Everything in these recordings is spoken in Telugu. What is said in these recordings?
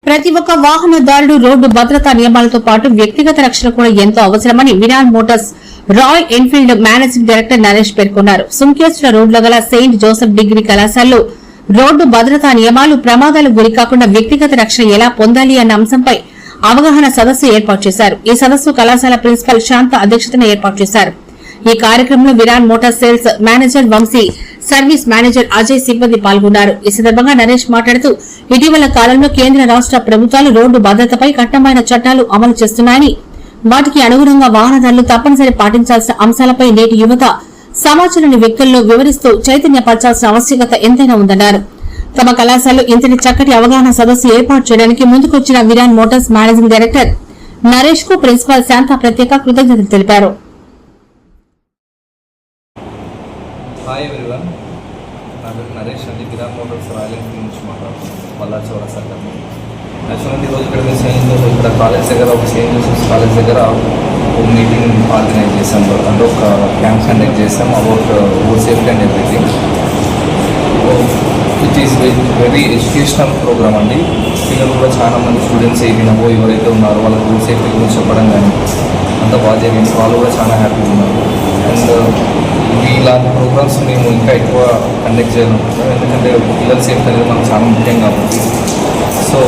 ప్రతి ఒక్క వాహనదారుడు రోడ్డు భద్రతా నియమాలతో పాటు వ్యక్తిగత రక్షణ కూడా ఎంతో అవసరమని Viran motors Royal Enfield managing director Naresh పేర్కొన్నారు. సుంకేశ్వర రోడ్లో గల సెయింట్ జోసెఫ్ డిగ్రీ కళాశాలలో రోడ్డు భద్రతా నియమాలు, ప్రమాదాలకు గురికాకుండా వ్యక్తిగత రక్షణ ఎలా పొందాలి అన్న అంశంపై అవగాహన సదస్సు ఏర్పాటు చేశారు. ఈ సదస్సు కళాశాల ప్రిన్సిపల్ శాంత అధ్యక్షతన ఏర్పాటు చేశారు. ఈ కార్యక్రమంలో Viran motor sales manager Vamsi, service manager Ajay సిబ్బంది పాల్గొన్నారు. ఈ సందర్భంగా నరేష్ మాట్లాడుతూ ఇటీవల కాలంలో కేంద్ర రాష్ట ప్రభుత్వాలు రోడ్డు భద్రతపై కఠినమైన చట్టాలు అమలు చేస్తున్నాయని, వాటికి అనుగుణంగా వాహనదారులు తప్పనిసరి పాటించాల్సిన అంశాలపై నేటి యువత సమాచారాన్ని వ్యక్తుల్లో వివరిస్తూ చైతన్యపరచాల్సిన ఆవశ్యకత ఎంతైనా ఉందన్నారు. తమ కళాశాలలో ఇంతటి చక్కటి అవగాహన సదస్సు ఏర్పాటు చేయడానికి ముందుకొచ్చిన Virar Motors managing director Naresh కు ప్రిన్సిపాల్ శాంత ప్రత్యేక కృతజ్ఞతలు తెలిపారు. హాయ్ ఎవ్రీవన్, నా పేరు నరేష్ అండి. విరాన్ మోటార్స్ రాయల్ ఎన్ఫీల్డ్ నుంచి మాట్లాడుతున్నాను, మల్లార్ చౌరస్తా కంపెనీ. యాక్చువల్లీ ఈరోజు ఇక్కడ ఇక్కడ కాలేజ్ దగ్గర ఒక సెయింట్ జోసెఫ్స్ కాలేజ్ దగ్గర ఒక మీటింగ్ ఆర్గనైజ్ చేసాం. అంటే ఒక క్యాంప్ కండక్ట్ చేసాం about road safety and everything. It is very educational programme అండి. పిల్లలు కూడా చాలా మంది స్టూడెంట్స్ ఏమైనావో ఎవరైతే ఉన్నారో వాళ్ళకి రోడ్ సేఫ్టీ గురించి చెప్పడం కానీ అంతా బాగా జరిగింది. వాళ్ళు కూడా చాలా హ్యాపీగా ఉన్నారు. అండ్ ఇలాంటి ప్రోగ్రామ్స్ మేము ఇంకా ఎక్కువ కండక్ట్ చేయాలనుకుంటున్నాం, ఎందుకంటే పిల్లల సేఫ్టీ అనేది మనకు చాలా ముఖ్యం కాబట్టి. సో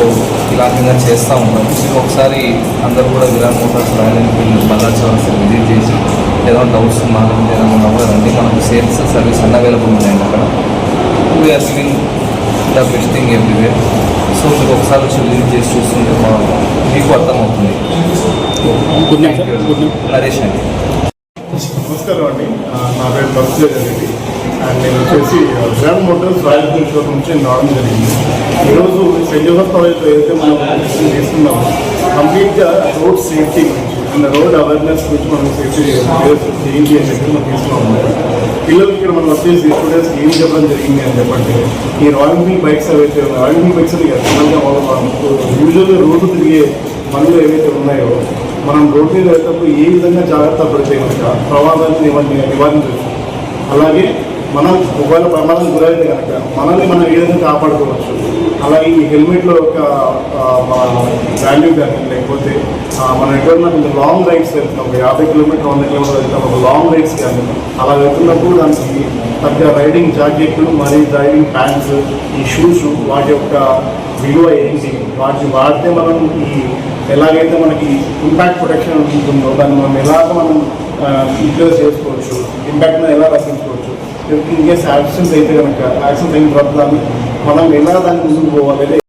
ఇలాంటిగా చేస్తూ ఉంటాం. మీరు ఒకసారి అందరూ కూడా Virar motors Royal Enfield Mallar చౌరస్తా విజిట్ చేసి ఏదైనా డౌట్స్ ఉన్నా ఏదైనా కూడా రండి. మనకు సేల్స్ సర్వీస్ అన్నీ అవైలబుల్ ఉన్నాయండి అక్కడ. We are giving the best thing everywhere. So మీరు ఒకసారి వచ్చి విజిట్ చేసి చూస్తుంటే మీకు అర్థమవుతుంది. నరేష్ అండి. నమస్కారం అండి, నా పేరు ప్రొఫెసర్ రెడ్డి అండ్ నేను వచ్చేసి Virar motors Royal Enfield showroom నుంచి నేను రావడం జరిగింది. ఈరోజు సెయింట్ జోసెఫ్ కాలేజ్లో ఏదైతే మనం తీసుకున్నామో కంప్లీట్గా రోడ్ సేఫ్టీ గురించి అండ్ రోడ్ అవేర్నెస్ గురించి మనం సేఫ్టీ ఏంటి అని చెప్పి మనం తీసుకున్నాము. పిల్లలకి ఇక్కడ మనం వచ్చేసి స్టూడెంట్స్కి ఏం చెప్పడం జరిగింది అని చెప్పంటే, ఈ రాయల్ ఎన్ఫీల్డ్ బైక్స్ ఏవైతే ఉన్నాయో రాయల్ ఎన్ఫీల్డ్ బైక్స్ ఎక్స్టర్నల్గా యూజువల్గా రోడ్డు తిరిగే పనులు ఏవైతే ఉన్నాయో మనం రోడ్డు మీద వెళ్ళేటప్పుడు ఏ విధంగా జాగ్రత్త పడితే కనుక ప్రమాదాన్ని నివారించవచ్చు. అలాగే మనం ఒకవేళ ప్రమాదం గురైతే కనుక మనల్ని మనం ఏ విధంగా కాపాడుకోవచ్చు. అలాగే ఈ హెల్మెట్లో ఒక వాల్యూ కానీ, లేకపోతే మనం ఎక్కడన్నా కొంచెం లాంగ్ రైడ్స్ వెళ్తున్నాం, ఒక 50 కిలోమీటర్ 100 కిలోమీటర్ వెళ్తాం, ఒక లాంగ్ రైడ్స్ కానీ అలా వెళ్తున్నప్పుడు దానికి తగ్గ రైడింగ్ జాకెట్లు మరియు రైడింగ్ ప్యాంట్స్, ఈ షూస్ వాటి యొక్క విలువ ఏంటి, వాటిని వాడితే మనం ఈ ఎలాగైతే మనకి ఇంపాక్ట్ ప్రొటెక్షన్ ఉంటుందో దాన్ని మనం ఎలాగ మనం యూటిలైజ్ చేసుకోవచ్చు, ఇంపాక్ట్ని ఎలా రక్షించుకోవచ్చు. ఇన్ కేస్ యాక్సిడెంట్స్ అయితే కనుక యాక్సిడెంట్ అయిన తర్వాత మనం ఎలా దాన్ని ముందుకు పోవాలి.